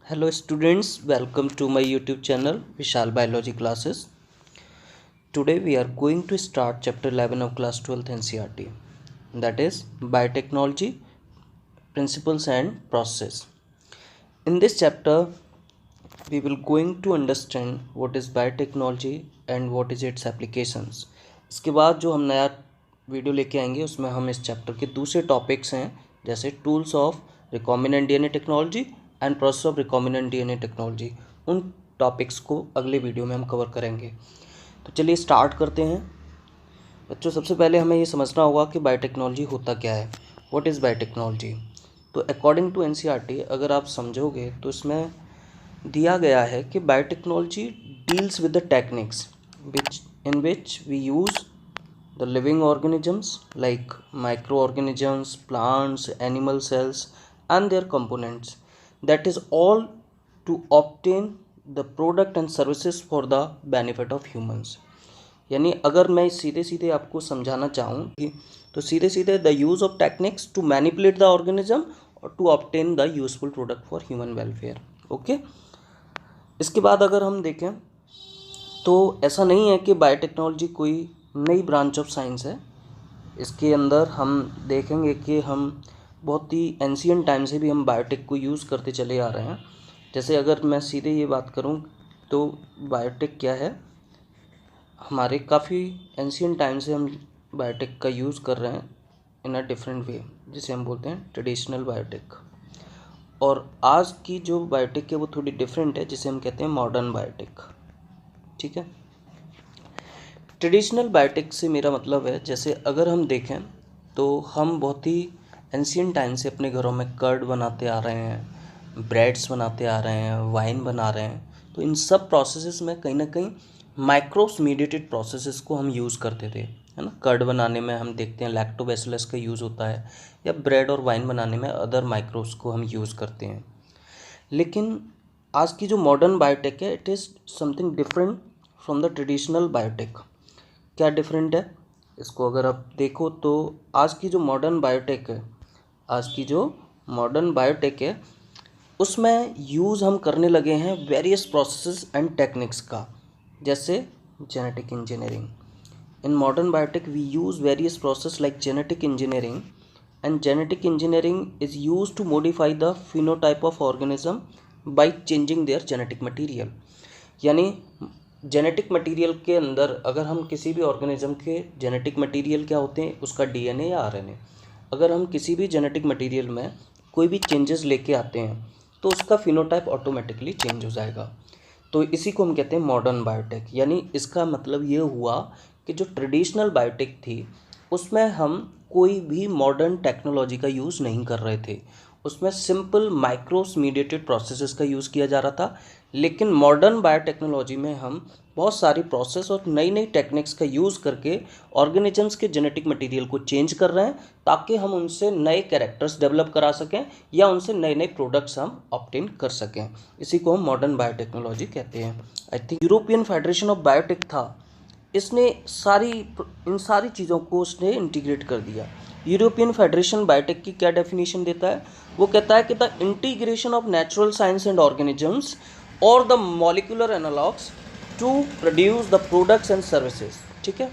Hello students, welcome to my YouTube channel Vishal Biology Classes. Today we are going to start chapter 11 of class 12th NCERT, that is biotechnology principles and process. In this chapter we will going to understand what is biotechnology and what is its applications. इसके बाद जो हम नया video लेके आएंगे उसमें हम इस चैप्टर के दूसरे टॉपिक्स हैं जैसे tools of recombinant DNA technology and process of recombinant DNA technology, उन टॉपिक्स को अगले वीडियो में हम कवर करेंगे। तो चलिए स्टार्ट करते हैं। बच्चों, सबसे पहले हमें ये समझना होगा कि बायोटेक्नोलॉजी होता क्या है, व्हाट इज़ बायोटेक्नोलॉजी। तो अकॉर्डिंग टू एनसीईआरटी अगर आप समझोगे तो इसमें दिया गया है कि biotechnology deals with the techniques in which we use the living organisms like microorganisms, plants, animal cells and their components, that is all to obtain the product and services for the benefit of humans। यानी अगर मैं सीधे सीधे आपको समझाना चाहूँ तो सीधे सीधे the use of techniques to manipulate the organism और to obtain the useful product for human welfare. Okay, इसके बाद अगर हम देखें तो ऐसा नहीं है कि बायोटेक्नोलॉजी कोई नई ब्रांच ऑफ साइंस है। इसके अंदर हम देखेंगे कि हम बहुत ही एंशियंट टाइम से भी हम बायोटेक को यूज़ करते चले आ रहे हैं। जैसे अगर मैं सीधे ये बात करूं तो बायोटेक क्या है, हमारे काफ़ी एंशियंट टाइम से हम बायोटेक का यूज़ कर रहे हैं इन अ डिफरेंट वे, जिसे हम बोलते हैं ट्रेडिशनल बायोटेक। और आज की जो बायोटेक है वो थोड़ी डिफरेंट है, जिसे हम कहते हैं मॉडर्न बायोटेक। ठीक है, ट्रेडिशनल बायोटेक से मेरा मतलब है, जैसे अगर हम देखें तो हम बहुत ही एंशियंट टाइम से अपने घरों में कर्ड बनाते आ रहे हैं, ब्रेड्स बनाते आ रहे हैं, वाइन बना रहे हैं। तो इन सब प्रोसेसेस में कहीं ना कहीं माइक्रोब्स मीडिएटेड प्रोसेसेस को हम यूज़ करते थे, है ना। कर्ड बनाने में हम देखते हैं लैक्टोबैसिलस का यूज़ होता है, या ब्रेड और वाइन बनाने में अदर माइक्रोब्स को हम यूज़ करते हैं। लेकिन आज की जो मॉडर्न बायोटेक है, it is something different from the traditional biotech. क्या डिफरेंट है इसको अगर आप देखो तो आज की जो मॉडर्न बायोटेक है उसमें यूज़ हम करने लगे हैं वेरियस प्रोसेसेस एंड टेक्निक्स का, जैसे genetic engineering. In modern biotech we use various process like genetic engineering, and genetic engineering is use to modify the phenotype of organism by changing their genetic material. यानी genetic material के अंदर अगर हम किसी भी organism के genetic material क्या होते हैं, उसका डीएनए या आरएनए, अगर हम किसी भी जेनेटिक मटेरियल में कोई भी चेंजेस लेके आते हैं तो उसका फिनोटाइप ऑटोमेटिकली चेंज हो जाएगा। तो इसी को हम कहते हैं मॉडर्न बायोटेक। यानी इसका मतलब ये हुआ कि जो ट्रेडिशनल बायोटेक थी उसमें हम कोई भी मॉडर्न टेक्नोलॉजी का यूज़ नहीं कर रहे थे, उसमें सिंपल माइक्रोस मीडिएटेड प्रोसेसेस का यूज़ किया जा रहा था। लेकिन मॉडर्न बायोटेक्नोलॉजी में हम बहुत सारी प्रोसेस और नई नई टेक्निक्स का यूज़ करके ऑर्गेनिजम्स के जेनेटिक मटेरियल को चेंज कर रहे हैं, ताकि हम उनसे नए कैरेक्टर्स डेवलप करा सकें या उनसे नए नए प्रोडक्ट्स हम ऑब्टेन कर सकें। इसी को हम मॉडर्न बायोटेक्नोलॉजी कहते हैं। I think European federation of biotech था, इसने इन सारी चीज़ों को उसने इंटीग्रेट कर दिया। यूरोपियन फेडरेशन बायोटेक की क्या डेफिनेशन देता है, वो कहता है कि the integration of natural science and organisms और the molecular analogs to produce the products and services. ठीक है,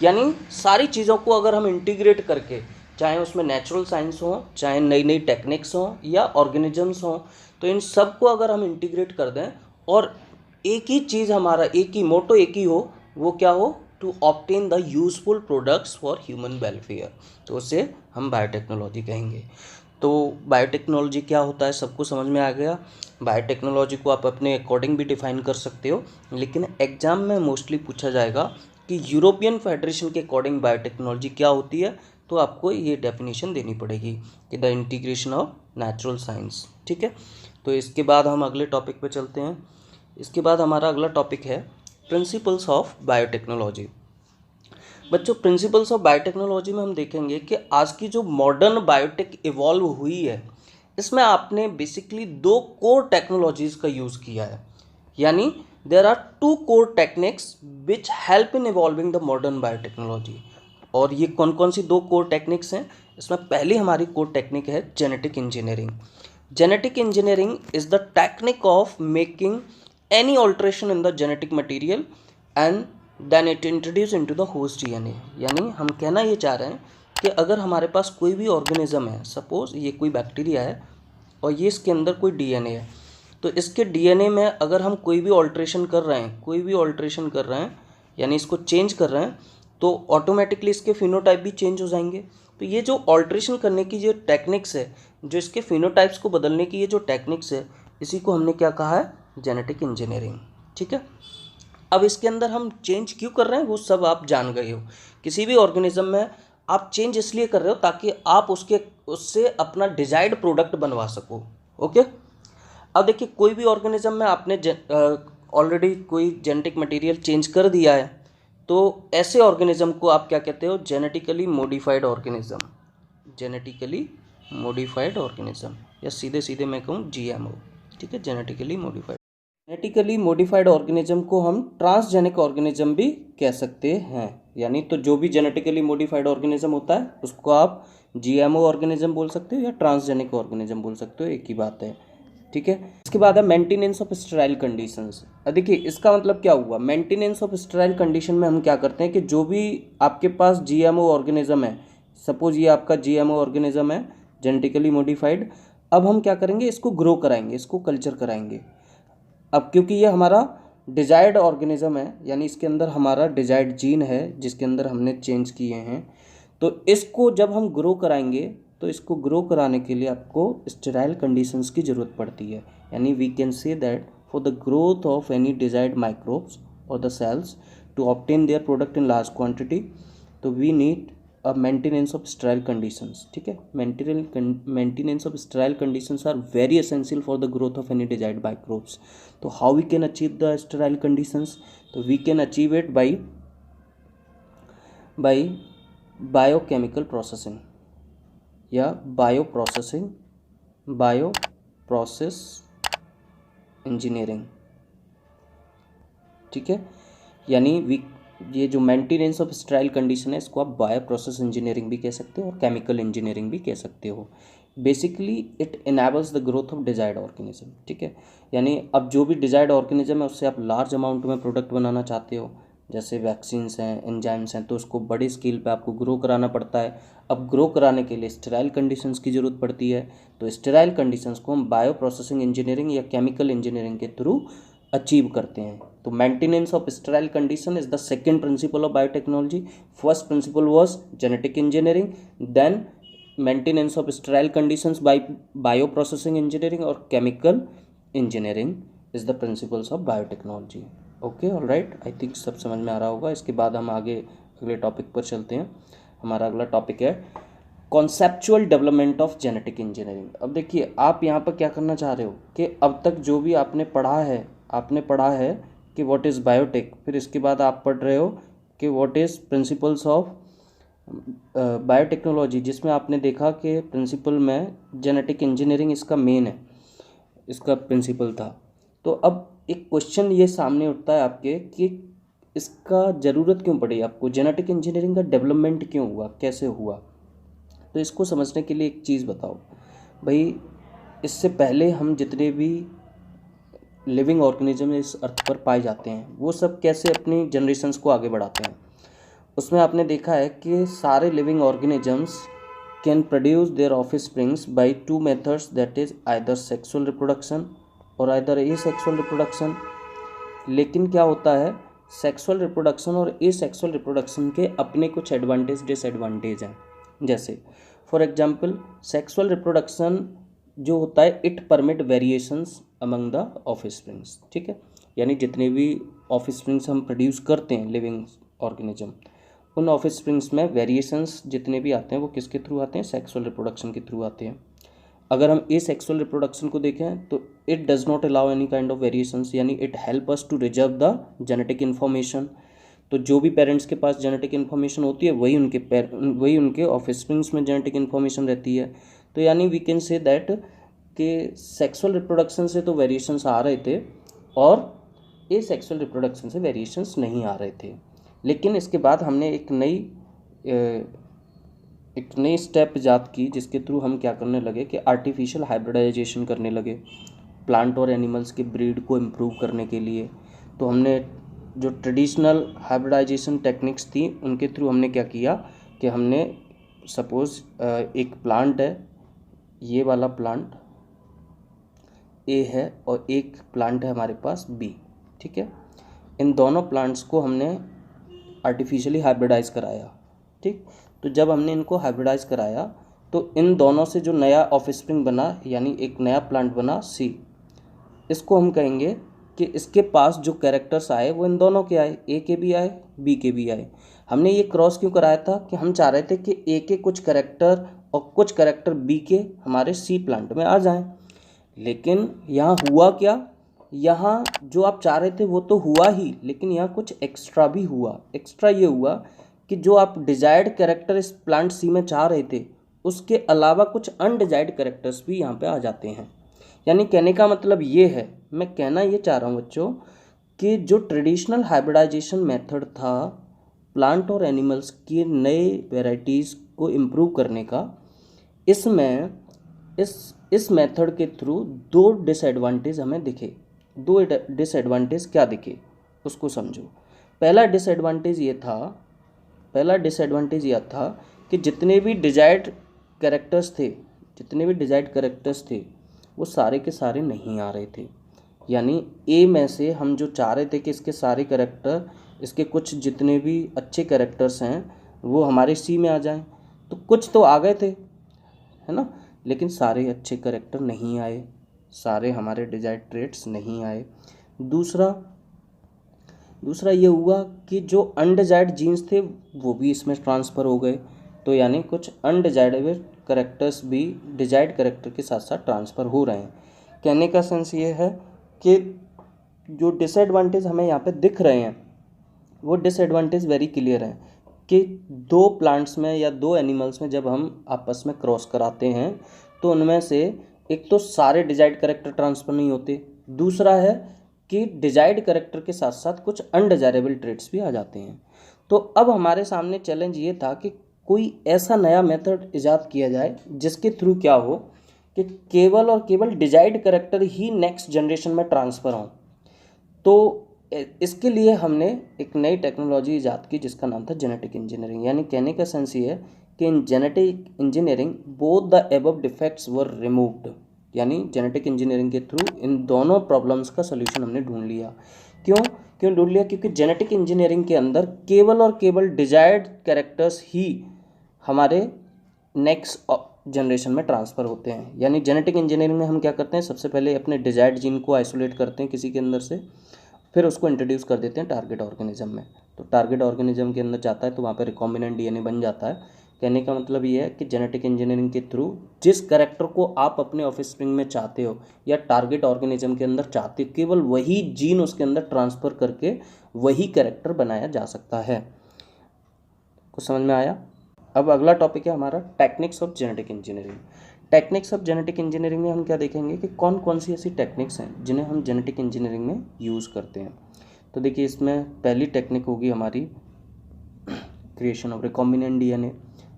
यानी सारी चीज़ों को अगर हम इंटीग्रेट करके, चाहे उसमें नेचुरल साइंस हो, चाहे नई नई टेक्निक्स हों या ऑर्गेनिजम्स हों, तो इन सब को अगर हम इंटीग्रेट कर दें और एक ही चीज़ हमारा एक ही मोटो एक ही हो, वो क्या हो, to obtain the useful products for human welfare, तो उसे हम बायोटेक्नोलॉजी कहेंगे। तो बायोटेक्नोलॉजी क्या होता है सबको समझ में आ गया। बायोटेक्नोलॉजी को आप अपने अकॉर्डिंग भी डिफाइन कर सकते हो, लेकिन एग्जाम में मोस्टली पूछा जाएगा कि यूरोपियन फेडरेशन के अकॉर्डिंग बायोटेक्नोलॉजी क्या होती है, तो आपको ये डेफिनेशन देनी पड़ेगी कि the integration of natural science. ठीक है, तो इसके बाद हम अगले टॉपिक पे चलते हैं। इसके बाद हमारा अगला टॉपिक है प्रिंसिपल्स ऑफ बायोटेक्नोलॉजी। बच्चों, प्रिंसिपल्स ऑफ बायोटेक्नोलॉजी में हम देखेंगे कि आज की जो मॉडर्न बायोटेक इवॉल्व हुई है, इसमें आपने बेसिकली 2 कोर टेक्नोलॉजीज़ का यूज़ किया है। यानी there are 2 core techniques which help in evolving the modern biotechnology. और ये कौन कौन सी 2 कोर टेक्निक्स हैं, इसमें पहली हमारी कोर टेक्निक है genetic engineering. Genetic engineering is the technique of making any alteration in the genetic material and then it introduce into the host DNA। यानी हम कहना ये चाह रहे हैं कि अगर हमारे पास कोई भी ऑर्गेनिज्म है, सपोज ये कोई बैक्टीरिया है और ये इसके अंदर कोई डीएनए है, तो इसके डीएनए में अगर हम कोई भी ऑल्ट्रेशन कर रहे हैं यानी इसको चेंज कर रहे हैं, तो ऑटोमेटिकली इसके फिनोटाइप भी चेंज हो जाएंगे। तो ये जो ऑल्ट्रेशन करने की जो टेक्निक्स है, जो इसके फिनोटाइप्स को बदलने की ये जो टेक्निक्स है, इसी को हमने क्या कहा है, जेनेटिक इंजीनियरिंग। ठीक है, अब इसके अंदर हम चेंज क्यों कर रहे हैं वो सब आप जान गए हो। किसी भी ऑर्गेनिज्म में आप चेंज इसलिए कर रहे हो ताकि आप उससे अपना डिजायर्ड प्रोडक्ट बनवा सको। ओके, अब देखिए कोई भी ऑर्गेनिज्म में आपने ऑलरेडी कोई जेनेटिक मटेरियल चेंज कर दिया है, तो ऐसे ऑर्गेनिज्म को आप क्या कहते हो, genetically modified organism. Genetically modified organism, या सीधे सीधे मैं कहूँ जीएमओ। ठीक है, genetically modified. Genetically modified organism को हम ट्रांसजेनिक ऑर्गेनिज्म भी कह सकते हैं। यानी तो जो भी जेनेटिकली मॉडिफाइड ऑर्गेनिज्म होता है उसको आप जीएमओ ऑर्गेनिज्म बोल सकते हो या ट्रांसजेनिक ऑर्गेनिज्म बोल सकते हो, एक ही बात है। ठीक है, इसके बाद है मेंटेनेंस ऑफ स्टेराइल कंडीशंस। देखिए इसका मतलब क्या हुआ, मेंटेनेंस ऑफ स्टेराइल कंडीशन में हम क्या करते हैं कि जो भी आपके पास जीएमओ ऑर्गेनिज्म है, सपोज ये आपका जीएमओ ऑर्गेनिज्म है जेनेटिकली मॉडिफाइड, अब हम क्या करेंगे, इसको ग्रो कराएंगे, इसको कल्चर कराएंगे। अब क्योंकि ये हमारा डिजायर्ड ऑर्गेनिज्म है, यानी इसके अंदर हमारा डिजायर्ड जीन है जिसके अंदर हमने चेंज किए हैं, तो इसको जब हम ग्रो कराएंगे तो इसको ग्रो कराने के लिए आपको स्टेराइल कंडीशंस की ज़रूरत पड़ती है। यानी we can say that for the growth of any desired microbes और the cells to obtain their product in large quantity, तो we need a maintenance of sterile conditions। ठीक है, maintenance of sterile conditions are very essential for the growth of any desired microbes। तो how we can achieve the sterile conditions, तो we can achieve it by biochemical processing या bioprocess engineering। ठीक है, यानी ये जो मेंटेनेंस ऑफ स्टेराइल कंडीशन है इसको आप बायो प्रोसेस इंजीनियरिंग भी कह सकते हो और केमिकल इंजीनियरिंग भी कह सकते हो। Basically it enables the growth of desired organism. ठीक है, यानी अब जो भी डिजायर्ड ऑर्गेनिज्म है उससे आप लार्ज अमाउंट में प्रोडक्ट बनाना चाहते हो, जैसे वैक्सीन्स हैं, एंजाइम्स हैं, तो उसको बड़े स्केल पे आपको ग्रो कराना पड़ता है। अब ग्रो कराने के लिए स्टेराइल कंडीशंस की ज़रूरत पड़ती है, तो स्टेराइल कंडीशंस को हम बायो प्रोसेसिंग इंजीनियरिंग या केमिकल इंजीनियरिंग के थ्रू अचीव करते हैं। तो maintenance of sterile condition is the second principle of biotechnology. First principle was genetic engineering, then maintenance of sterile conditions by bio processing engineering, और chemical engineering is the principles of biotechnology. Okay, alright, I think सब समझ में आ रहा होगा। इसके बाद हम आगे अगले टॉपिक पर चलते हैं। हमारा अगला टॉपिक है conceptual development of genetic engineering. अब देखिए आप यहाँ पर क्या करना चाह रहे हो कि अब तक जो भी आपने पढ़ा है कि व्हाट इज़ बायोटेक, फिर इसके बाद आप पढ़ रहे हो कि what is principles of biotechnology, जिसमें आपने देखा कि प्रिंसिपल में जेनेटिक इंजीनियरिंग इसका मेन है, इसका प्रिंसिपल था। तो अब एक क्वेश्चन ये सामने उठता है आपके कि इसका ज़रूरत क्यों पड़ी आपको, जेनेटिक इंजीनियरिंग का डेवलपमेंट क्यों हुआ, कैसे हुआ। तो इसको समझने के लिए एक चीज़ बताओ भाई, इससे पहले हम जितने भी लिविंग ऑर्गेनिज्म इस अर्थ पर पाए जाते हैं वो सब कैसे अपनी जनरेशन्स को आगे बढ़ाते हैं, उसमें आपने देखा है कि सारे living organisms can produce their offsprings by two methods, that is either sexual reproduction और आइदर एसेक्सुअल रिप्रोडक्शन। लेकिन क्या होता है, सेक्सुअल रिप्रोडक्शन और एसेक्सुअल रिप्रोडक्शन के अपने कुछ एडवांटेज डिसएडवांटेज हैं। जैसे फॉर एग्जांपल सेक्सुअल रिप्रोडक्शन जो होता है it permit variations among the offsprings. ठीक है, यानी जितने भी ऑफस्प्रिंग्स हम प्रोड्यूस करते हैं लिविंग ऑर्गेनिज्म, उन ऑफस्प्रिंग्स में वेरिएशंस जितने भी आते हैं वो किसके थ्रू आते हैं, सेक्सुअल रिप्रोडक्शन के थ्रू आते हैं। अगर हम एसेक्सुअल रिप्रोडक्शन को देखें तो it does not allow any kind of variations, यानी it help us to reserve the genetic information. तो जो भी पेरेंट्स के पास जेनेटिक इन्फॉर्मेशन होती है वही उनके ऑफस्प्रिंग्स में जेनेटिक इन्फॉर्मेशन रहती है। तो यानी वी कैन से दैट कि सेक्सुअल रिप्रोडक्शन से तो वेरिएशंस आ रहे थे और एसेक्सुअल रिप्रोडक्शन से वेरिएशंस नहीं आ रहे थे। लेकिन इसके बाद हमने एक नई एक नई स्टेप ईजाद की जिसके थ्रू हम क्या करने लगे कि आर्टिफिशियल हाइब्रिडाइजेशन करने लगे प्लांट और एनिमल्स के ब्रीड को इम्प्रूव करने के लिए। तो हमने जो ट्रेडिशनल हाइब्रिडाइजेशन टेक्निक्स थी उनके थ्रू हमने क्या किया कि हमने सपोज़ एक प्लांट है, ये वाला प्लांट ए है और एक प्लांट है हमारे पास बी, ठीक है। इन दोनों प्लांट्स को हमने आर्टिफिशियली हाइब्रिडाइज कराया, ठीक। तो जब हमने इनको हाइब्रिडाइज कराया तो इन दोनों से जो नया ऑफस्प्रिंग बना यानी एक नया प्लांट बना सी, इसको हम कहेंगे कि इसके पास जो कैरेक्टर्स आए वो इन दोनों के आए, ए के भी आए बी के भी आए। हमने ये क्रॉस क्यों कराया था कि हम चाह रहे थे कि ए के कुछ कैरेक्टर और कुछ कैरेक्टर बी के हमारे सी प्लांट में आ जाएं। लेकिन यहाँ हुआ क्या, यहाँ जो आप चाह रहे थे वो तो हुआ ही, लेकिन यहाँ कुछ एक्स्ट्रा भी हुआ। एक्स्ट्रा ये हुआ कि जो आप डिजायर्ड कैरेक्टर इस प्लांट सी में चाह रहे थे उसके अलावा कुछ अनडिजायर्ड कैरेक्टर्स भी यहाँ पे आ जाते हैं। यानी कहने का मतलब ये है, मैं कहना ये चाह रहा हूँ बच्चों कि जो ट्रेडिशनल हाइब्रिडाइजेशन मेथड था प्लांट और एनिमल्स की नए वेराइटीज़ को इम्प्रूव करने का, इसमें इस मेथड के थ्रू दो डिसएडवांटेज हमें दिखे। दो डिसएडवांटेज क्या दिखे उसको समझो। पहला डिसएडवांटेज यह था कि जितने भी डिजायर्ड कैरेक्टर्स थे वो सारे के सारे नहीं आ रहे थे। यानी ए में से हम जो चाह रहे थे कि इसके सारे कैरेक्टर, इसके कुछ जितने भी अच्छे कैरेक्टर्स हैं वो हमारे सी में आ जाएं, तो कुछ तो आ गए थे, है ना, लेकिन सारे अच्छे कैरेक्टर नहीं आए, सारे हमारे डिजायर्ड ट्रेट्स नहीं आए। दूसरा ये हुआ कि जो अनडिजायर्ड जीन्स थे वो भी इसमें ट्रांसफ़र हो गए। तो यानी कुछ अनडिजायरेबल कैरेक्टर्स भी डिजायर्ड कैरेक्टर के साथ साथ ट्रांसफ़र हो रहे हैं। कहने का सेंस ये है कि जो डिसएडवांटेज हमें यहाँ पे दिख रहे हैं वो डिसएडवांटेज वेरी क्लियर हैं कि दो प्लांट्स में या दो एनिमल्स में जब हम आपस में क्रॉस कराते हैं तो उनमें से एक तो सारे डिजायर्ड कैरेक्टर ट्रांसफ़र नहीं होते, दूसरा है कि डिजायर्ड कैरेक्टर के साथ साथ कुछ अनडिजायरेबल ट्रेट्स भी आ जाते हैं। तो अब हमारे सामने चैलेंज ये था कि कोई ऐसा नया मेथड ईजाद किया जाए जिसके थ्रू क्या हो कि केवल और केवल डिजायर्ड कैरेक्टर ही नेक्स्ट जनरेशन में ट्रांसफ़र हों। तो इसके लिए हमने एक नई टेक्नोलॉजी ईजाद की जिसका नाम था जेनेटिक इंजीनियरिंग। यानी कहने का सेंस ये है कि in genetic engineering both the above defects were removed. यानी जेनेटिक इंजीनियरिंग के थ्रू इन दोनों प्रॉब्लम्स का सलूशन हमने ढूंढ लिया। क्यों ढूंढ लिया? क्योंकि जेनेटिक इंजीनियरिंग के अंदर केवल और केवल डिजायर्ड कैरेक्टर्स ही हमारे नेक्स्ट जनरेशन में ट्रांसफ़र होते हैं। यानी जेनेटिक इंजीनियरिंग में हम क्या करते हैं, सबसे पहले अपने डिजायर्ड जीन को आइसोलेट करते हैं किसी के अंदर से, फिर उसको इंट्रोड्यूस कर देते हैं टारगेट ऑर्गेनिज्म में। तो टारगेट ऑर्गेनिज्म के अंदर जाता है तो वहाँ पर रिकॉम्बिनेंट डीएनए बन जाता है। कहने का मतलब ये है कि जेनेटिक इंजीनियरिंग के थ्रू जिस कैरेक्टर को आप अपने ऑफस्प्रिंग में चाहते हो या टारगेट ऑर्गेनिज्म के अंदर चाहते हो, केवल वही जीन उसके अंदर ट्रांसफ़र करके वही कैरेक्टर बनाया जा सकता है। कुछ समझ में आया? अब अगला टॉपिक है हमारा techniques of genetic engineering. Techniques of genetic engineering में हम क्या देखेंगे कि कौन कौन सी ऐसी टेक्निक्स हैं जिन्हें हम जेनेटिक इंजीनियरिंग में यूज़ करते हैं। तो देखिए, इसमें पहली टेक्निक होगी हमारी क्रिएशन ऑफ रिकॉम्बिनेंट डीएनए,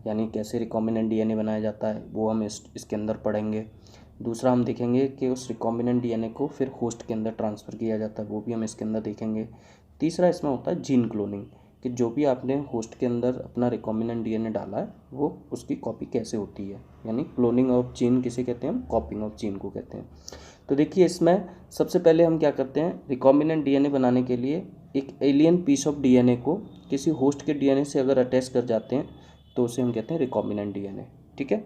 यानी कैसे रिकॉम्बिनेंट डीएनए बनाया जाता है वो हम इसके अंदर पढ़ेंगे। दूसरा हम देखेंगे कि उस रिकॉम्बिनेंट डीएनए को फिर होस्ट के अंदर ट्रांसफ़र किया जाता है, वो भी हम इसके अंदर देखेंगे। तीसरा इसमें होता है जीन क्लोनिंग, कि जो भी आपने होस्ट के अंदर अपना रिकॉम्बिनेंट डीएनए डाला है वो उसकी कॉपी कैसे होती है, यानी क्लोनिंग ऑफ जीन किसे कहते हैं, हम कॉपिंग ऑफ जीन को कहते हैं। तो देखिए, इसमें सबसे पहले हम क्या करते हैं, रिकॉम्बिनेंट डीएनए बनाने के लिए एक एलियन पीस ऑफ डीएनए को किसी होस्ट के डीएनए से अगर अटैच कर जाते हैं तो उसे हम कहते हैं रिकॉम्बिनेंट डीएनए, ठीक है।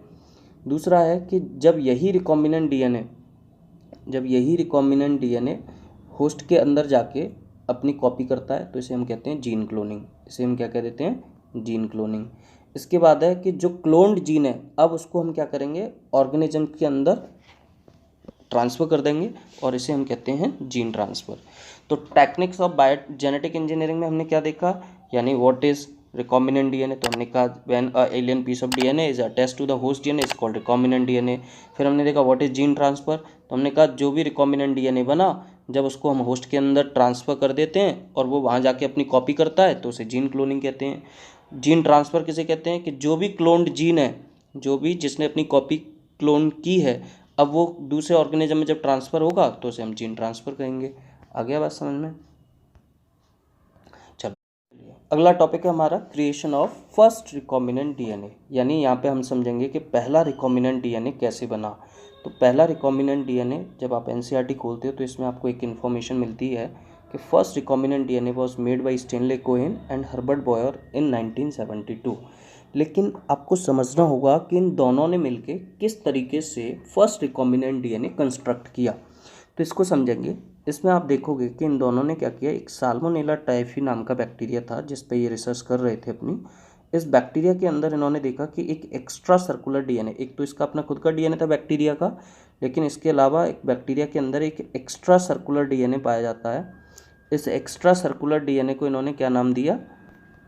दूसरा है कि जब यही रिकॉम्बिनेंट डीएनए होस्ट के अंदर जाके अपनी कॉपी करता है तो इसे हम कहते हैं जीन क्लोनिंग। इसे हम क्या कह देते हैं, जीन क्लोनिंग। इसके बाद है कि जो क्लोन्ड जीन है अब उसको हम क्या करेंगे, ऑर्गेनिज्म के अंदर ट्रांसफ़र कर देंगे और इसे हम कहते हैं जीन ट्रांसफ़र। तो टेक्निक्स ऑफ जेनेटिक इंजीनियरिंग में हमने क्या देखा, यानी व्हाट इज़ रिकॉम्बिनेंट डीएनए, तो हमने कहा when a alien piece of DNA is attached to the host DNA is called recombinant DNA. फिर हमने देखा व्हाट इज जीन ट्रांसफ़र, तो हमने कहा जो भी रिकॉम्बिनेंट डीएनए बना जब उसको हम होस्ट के अंदर ट्रांसफ़र कर देते हैं और वो वहाँ जाके अपनी कॉपी करता है तो उसे जीन क्लोनिंग कहते हैं। जीन ट्रांसफ़र किसे कहते हैं कि जो भी क्लोन्ड जीन है, जो भी जिसने अपनी कॉपी क्लोन की है, अब वो दूसरे ऑर्गेनिज्म में जब ट्रांसफ़र होगा तो उसे हम जीन ट्रांसफ़र कहेंगे। आ गया बात समझ में? चलो अगला टॉपिक है हमारा creation of first recombinant DNA, यानी यहाँ पे हम समझेंगे कि पहला रिकॉम्बिनेंट डीएनए कैसे बना। तो पहला रिकॉम्बिनेंट डीएनए जब आप एनसीईआरटी खोलते हो तो इसमें आपको एक इन्फॉर्मेशन मिलती है कि first recombinant DNA was made by Stanley Cohen and Herbert Boyer in 1972। लेकिन आपको समझना होगा कि इन दोनों ने मिलकर किस तरीके से फर्स्ट रिकॉम्बिनेंट डीएनए कंस्ट्रक्ट किया, तो इसको समझेंगे। इसमें आप देखोगे कि इन दोनों ने क्या किया, एक साल्मोनेला टाइफी नाम का बैक्टीरिया था जिस पे ये रिसर्च कर रहे थे अपनी। इस बैक्टीरिया के अंदर इन्होंने देखा कि एक एक्स्ट्रा सर्कुलर डीएनए, एक तो इसका अपना खुद का डीएनए था बैक्टीरिया का, लेकिन इसके अलावा एक बैक्टीरिया के अंदर एक एक्स्ट्रा सर्कुलर डीएनए पाया जाता है। इस एक्स्ट्रा सर्कुलर डीएनए को इन्होंने क्या नाम दिया,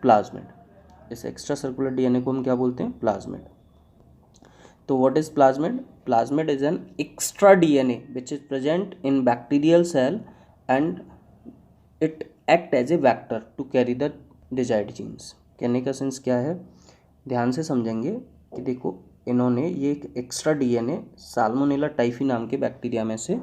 प्लाज्मिड। इस एक्स्ट्रा सर्कुलर डीएनए को हम क्या बोलते हैं, प्लाज्मिड। तो what is plasmid? Plasmid is an extra DNA which is present in bacterial cell and it act as a vector to carry the desired genes। कहने का सेंस क्या है, ध्यान से समझेंगे कि देखो इन्होंने ये एक एक्स्ट्रा डीएनए साल्मोनेला टाइफी नाम के बैक्टीरिया में से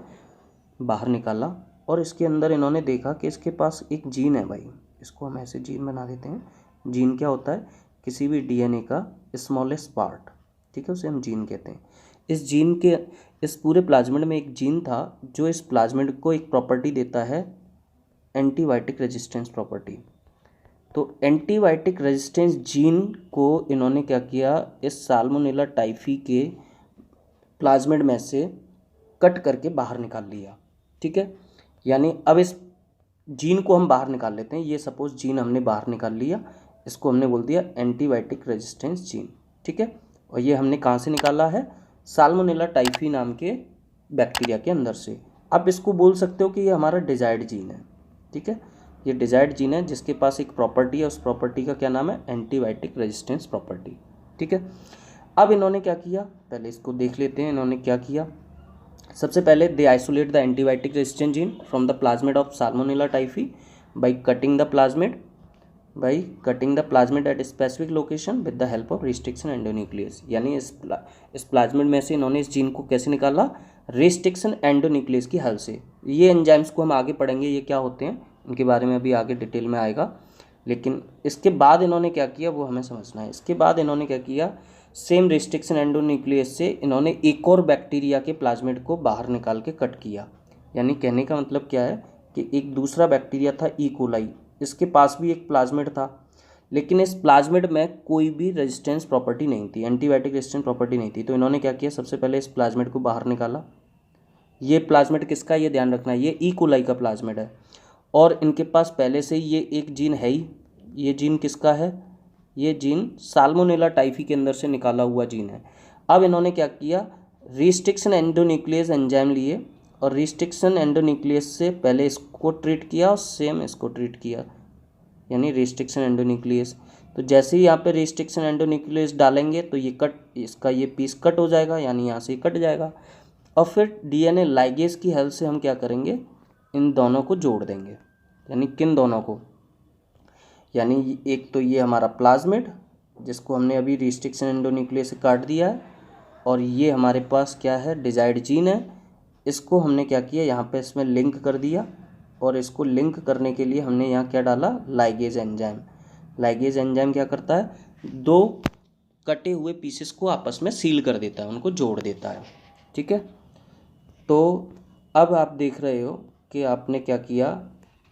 बाहर निकाला और इसके अंदर इन्होंने देखा कि इसके पास एक जीन है भाई, इसको हम ऐसे जीन बना देते हैं। जीन क्या होता है, किसी भी डीएनए का स्मॉलेस्ट पार्ट, ठीक है, उसे हम जीन कहते हैं। इस जीन के, इस पूरे प्लाज्मिड में एक जीन था जो इस प्लाज्मिड को एक प्रॉपर्टी देता है, एंटीबायोटिक रेजिस्टेंस प्रॉपर्टी। तो एंटीबायोटिक रेजिस्टेंस जीन को इन्होंने क्या किया, इस साल्मोनेला टाइफी के प्लाज्मिड में से कट करके बाहर निकाल लिया, ठीक है। यानी अब इस जीन को हम बाहर निकाल लेते हैं, ये सपोज जीन हमने बाहर निकाल लिया, इसको हमने बोल दिया एंटीबायोटिक रेजिस्टेंस जीन, ठीक है। और ये हमने कहाँ से निकाला है, साल्मोनेला टाइफी नाम के बैक्टीरिया के अंदर से। आप इसको बोल सकते हो कि ये हमारा डिजायर्ड जीन है, ठीक है। ये डिजायर्ड जीन है जिसके पास एक प्रॉपर्टी है, उस प्रॉपर्टी का क्या नाम है, एंटीबायोटिक रेजिस्टेंस प्रॉपर्टी, ठीक है। अब इन्होंने क्या किया, पहले इसको देख लेते हैं इन्होंने क्या किया। सबसे पहले they isolate the antibiotic resistant gene from the plasmid of salmonella typhi by cutting the plasmid at specific location with the help of restriction endonuclease. यानी इस प्लाज्मिड में से इन्होंने इस जीन को कैसे निकाला, रिस्ट्रिक्शन एंडोन्यूक्लियस की हेल्प से। ये एंजाइम्स को हम आगे पढ़ेंगे, ये क्या होते हैं, इनके बारे में अभी आगे डिटेल में आएगा। लेकिन इसके बाद इन्होंने क्या किया वो हमें समझना है। इसके बाद इन्होंने क्या किया, सेम रिस्ट्रिक्शन एंडोन्यूक्लियस से इन्होंने एक और बैक्टीरिया के प्लाज्मिड को बाहर निकाल के कट किया। यानी कहने का मतलब क्या है कि एक दूसरा बैक्टीरिया था ई कोलाई, इसके पास भी एक प्लाज्मिड था, लेकिन इस प्लाज्मिड में कोई भी रेजिस्टेंस प्रॉपर्टी नहीं थी, एंटीबायोटिक रेजिस्टेंस प्रॉपर्टी नहीं थी। तो इन्होंने क्या किया, सबसे पहले इस प्लाज्मिड को बाहर निकाला। ये प्लाज्मिड किसका, ये ध्यान रखना है, ये ई कोलाई का प्लाज्मिड है और इनके पास पहले से ये एक जीन है ही। ये जीन किसका है, ये जीन साल्मोनेला टाइफी के अंदर से निकाला हुआ जीन है। अब इन्होंने क्या किया, रिस्ट्रिक्शन एंडोन्यूक्लियस एंजाइम लिए और रिस्ट्रिक्शन एंडोन्यूक्लियस से पहले इसको ट्रीट किया और सेम इसको ट्रीट किया, यानी रिस्ट्रिक्शन एंडोन्यूक्लियस। तो जैसे ही यहाँ पे रिस्ट्रिक्शन एंडोन्यूक्लियस डालेंगे तो ये कट, इसका ये पीस कट हो जाएगा, यानी यहाँ से कट जाएगा। और फिर डीएनए लाइगेज की हेल्प से हम क्या करेंगे, इन दोनों को जोड़ देंगे। यानी किन दोनों को, यानी एक तो ये हमारा प्लाज्मिड जिसको हमने अभी रिस्ट्रिक्शन एंडोन्यूक्लियस से काट दिया है, और ये हमारे पास क्या है, डिजायर्ड जीन है। इसको हमने क्या किया, यहाँ पे इसमें लिंक कर दिया और इसको लिंक करने के लिए हमने यहाँ क्या डाला, लाइगेज एंजाइम। लाइगेज एंजाइम क्या करता है, दो कटे हुए पीसेस को आपस में सील कर देता है, उनको जोड़ देता है, ठीक है। तो अब आप देख रहे हो कि आपने क्या किया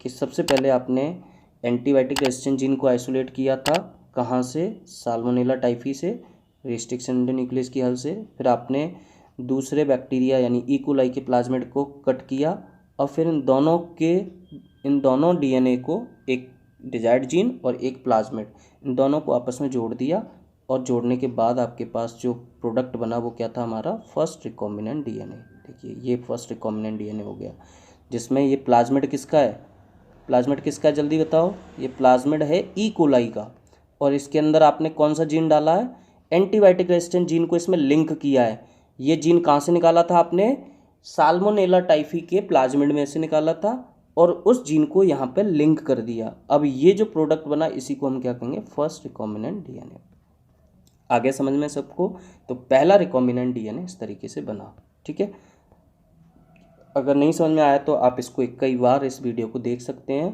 कि सबसे पहले आपने एंटीबायोटिक रेजिस्टेंट जीन को आइसोलेट किया था, कहाँ से, साल्मोनेला टाइफी से, रिस्ट्रिक्शन एंडोन्यूक्लियस की हेल्प से। फिर आपने दूसरे बैक्टीरिया यानी ई कोलाई के प्लाज्मिड को कट किया और फिर इन दोनों डीएनए को, एक डिजायर्ड जीन और एक प्लाज्मिड, इन दोनों को आपस में जोड़ दिया और जोड़ने के बाद आपके पास जो प्रोडक्ट बना वो क्या था, हमारा फर्स्ट रिकॉम्बिनेंट डीएनए। देखिए ये फर्स्ट रिकॉम्बिनेंट डीएनए हो गया, जिसमें ये प्लाज्मिड किसका है, प्लाज्मिड किसका है जल्दी बताओ, ये प्लाज्मिड है ई कोलाई का। और इसके अंदर आपने कौन सा जीन डाला है, एंटीबायोटिक रेजिस्टेंट जीन को इसमें लिंक किया है। ये जीन कहाँ से निकाला था आपने, साल्मोनेला टाइफी के प्लाज्मिड में से निकाला था। और उस जीन को यहाँ पे लिंक कर दिया। अब ये जो प्रोडक्ट बना इसी को हम क्या कहेंगे, फर्स्ट रिकॉम्बिनेंट डीएनए। आगे समझ में सबको? तो पहला रिकॉम्बिनेंट डीएनए इस तरीके से बना। ठीक है, अगर नहीं समझ में आया तो आप इसको कई बार इस वीडियो को देख सकते हैं,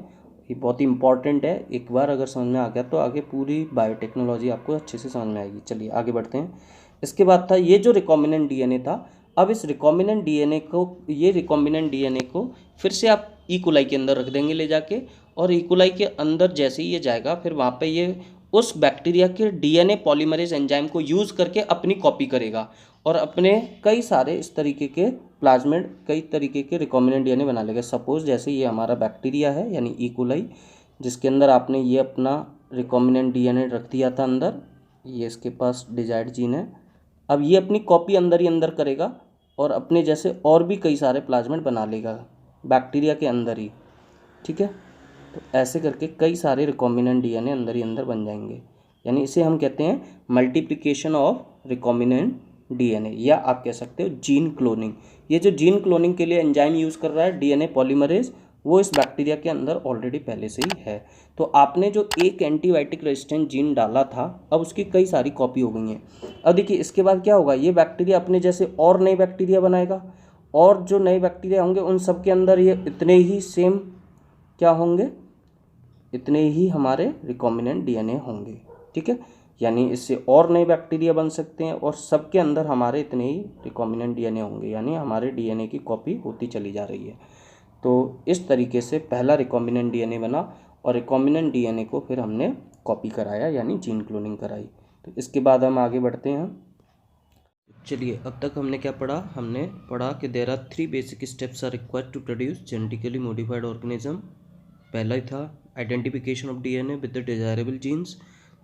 ये बहुत ही इंपॉर्टेंट है। एक बार अगर समझ में आ गया तो आगे पूरी बायोटेक्नोलॉजी आपको अच्छे से समझ में आएगी। चलिए आगे बढ़ते हैं। इसके बाद था ये जो रिकॉम्बिनेंट डीएनए था। अब इस रिकॉम्बिनेंट डीएनए को, ये रिकॉम्बिनेंट डीएनए को फिर से आप ई कोलाई के अंदर रख देंगे ले जाके, और ई कोलाई के अंदर जैसे ही ये जाएगा फिर वहाँ पे ये उस बैक्टीरिया के डीएनए पॉलीमरेज एंजाइम को यूज़ करके अपनी कॉपी करेगा और अपने कई सारे इस तरीके के प्लाज्मिड, कई तरीके के रिकॉम्बिनेंट डीएनए बना लेगा। सपोज जैसे ये हमारा बैक्टीरिया है यानी ई कोलाई, जिसके अंदर आपने ये अपना रिकॉम्बिनेंट डीएनए रख दिया था अंदर, ये इसके पास डिजायर्ड जीन है। अब ये अपनी कॉपी अंदर ही अंदर करेगा और अपने जैसे और भी कई सारे प्लाज्मिड बना लेगा बैक्टीरिया के अंदर ही। ठीक है, तो ऐसे करके कई सारे रिकॉम्बिनेंट डीएनए अंदर ही अंदर बन जाएंगे, यानी इसे हम कहते हैं मल्टीप्लिकेशन ऑफ रिकॉम्बिनेंट डीएनए, या आप कह सकते हो जीन क्लोनिंग। ये जो जीन क्लोनिंग के लिए एंजाइम यूज़ कर रहा है डीएनए पॉलीमरेज, वो इस बैक्टीरिया के अंदर ऑलरेडी पहले से ही है। तो आपने जो एक एंटीबायोटिक रेजिस्टेंट जीन डाला था, अब उसकी कई सारी कॉपी हो गई हैं। अब देखिए इसके बाद क्या होगा, ये बैक्टीरिया अपने जैसे और नए बैक्टीरिया बनाएगा, और जो नए बैक्टीरिया होंगे उन सब के अंदर ये इतने ही सेम क्या होंगे, इतने ही हमारे रिकॉम्बिनेंट डीएनए होंगे। ठीक है, यानी इससे और नए बैक्टीरिया बन सकते हैं और सबके अंदर हमारे इतने ही रिकॉम्बिनेंट डीएनए होंगे, यानी हमारे डीएनए की कॉपी होती चली जा रही है। तो इस तरीके से पहला रिकॉम्बिनेंट डीएनए बना और रिकॉम्बिनेंट डीएनए को फिर हमने कॉपी कराया यानी जीन क्लोनिंग कराई। तो इसके बाद हम आगे बढ़ते हैं। चलिए अब तक हमने क्या पढ़ा, हमने पढ़ा कि there are 3 basic steps are required to produce genetically modified organism. पहला ही था identification of DNA with the desirable genes.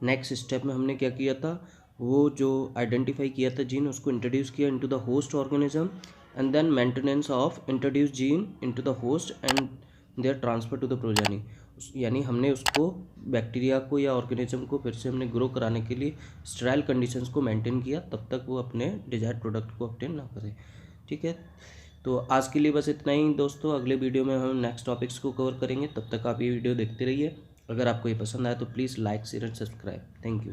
Next step में हमने क्या किया था, वो जो आइडेंटिफाई किया था जीन उसको इंट्रोड्यूस किया into the host organism, and then maintenance of introduce gene into the host and their transfer to the progeny. यानी हमने उसको बैक्टीरिया को या ऑर्गेनिज्म को फिर से हमने ग्रो कराने के लिए स्टेराइल कंडीशंस को मेंटेन किया तब तक वो अपने डिजायर्ड प्रोडक्ट को ऑब्टेन ना करे। ठीक है, तो आज के लिए बस इतना ही दोस्तों। अगले वीडियो में हम नेक्स्ट टॉपिक्स को कवर करेंगे, तब तक आप ये वीडियो देखते रहिए। अगर आपको ये पसंद आया तो please like share and subscribe. Thank you.